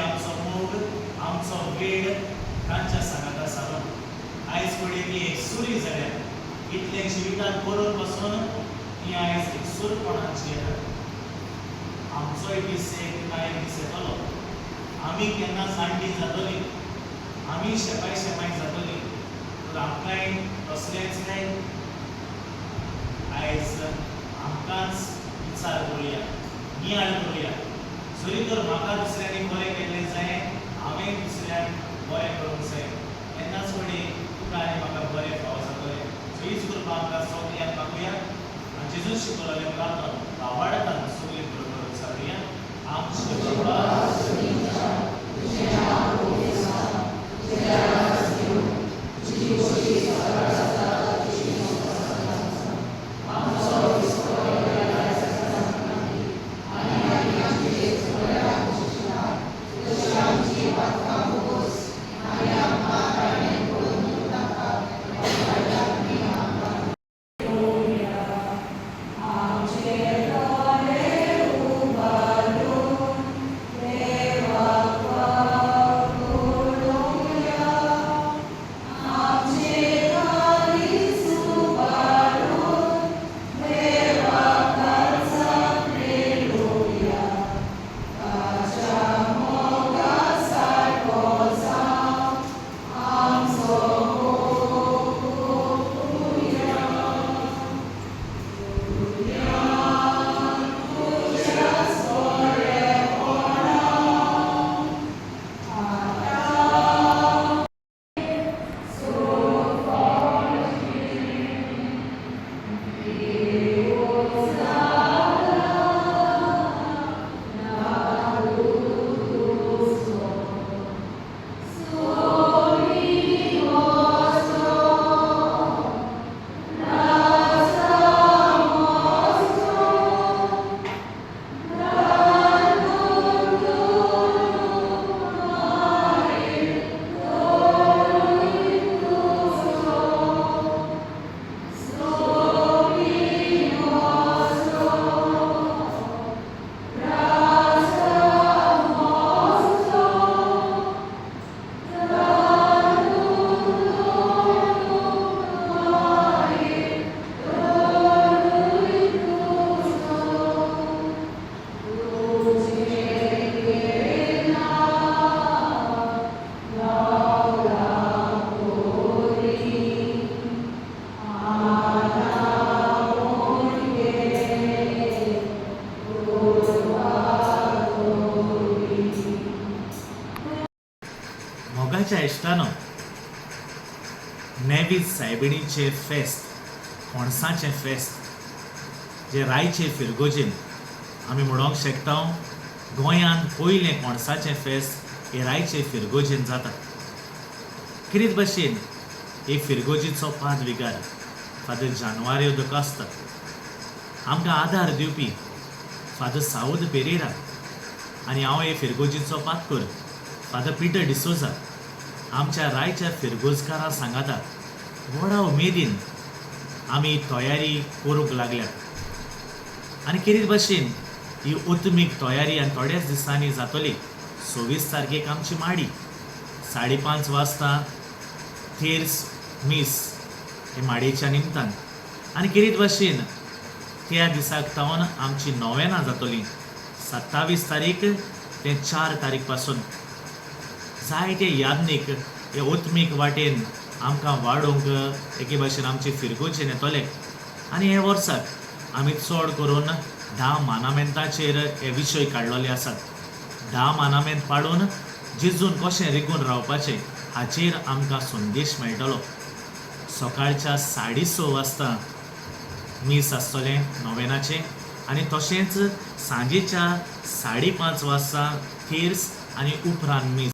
आमचो मोग आमचो वेळ तांच्या सांगाता सारून आयज पडयली एक सुरी जाल्यार इतले जिवितांत बरोवन बसून ही आयज एक सुरपणाची येता. आमचोय दीस एक ना एक दीस येतलो. आमी केन्ना जाणटी जातलीं, आमी शेपाय जातलीं, तर आमकांय तसलेंच काय आयज आमकांच विचार करुया, नियाळ करुया. जरी तर म्हाका दुसऱ्यांनी बरें केल्लें जाय, हांवें दुसऱ्यांक बरें करूंक जाय, तेन्नाच फुडें तुका आनी म्हाका बरें फावो जातलें. सो हीच कृपा आमकां सगळ्यांक मागुया आनी जेजून शिकयलेलें प्रार्थना आवाडतान सगळीं बरोबर विचारुया. आमचे बाबा मोगाच्या इश्टानो नेवीज सायबिणीचें फेस्त, पणसाचें फेस्त जे रायचे फिरगोजेन आमी म्हणोंक शकता गोंयांत पयलें पणसाचें फेस्त हे रायचे फिरगोजेन जाता. कितें भाशेन हे फिरगोजीचो पाद विगार फादर जान्वाऱ्यो द कास्ता, आमकां आदार दिवपी फादर साऊद पेरेरा आनी हांव हे फिरगोजीचो पातकूर फादर पिटर डिसोजा आमच्या रायच्या फिरगोजकारां सांगाता व्हडा उमेदीन आमी तयारी करूंक लागल्यात. आनी कितें भाशेन ही उत्मीक तयारी आनी थोड्याच दिसांनी जातली. 26 तारखेक आमची माडी 5:30 वाजता थेर्स मीस हे माडयेच्या निमतान. आनी कितें भाशेन त्या दिसाक तावन आमची नोवेनां जातलीं 27 तारीख ते 4 तारीख पासून. जायते यादनीक हे उत्मीक वाटेन आमकां वाडोवंक एके भाशेन आमचे फिरगोजेन येतले. आनी हे वर्साक आमी चड करून 10 मानामेंताचेर हे विशय काडलेले आसात. 10 मानामेंत पाडून जेजून कशें रिगून रावपाचें हाचेर आमकां संदेश मेळटलो. सकाळच्या 6:30 वाजता मीस आसतलें नोवेनाचें आनी तशेंच सांजेच्या 5:30 वाजता थेर्स आनी उपरांत मीस.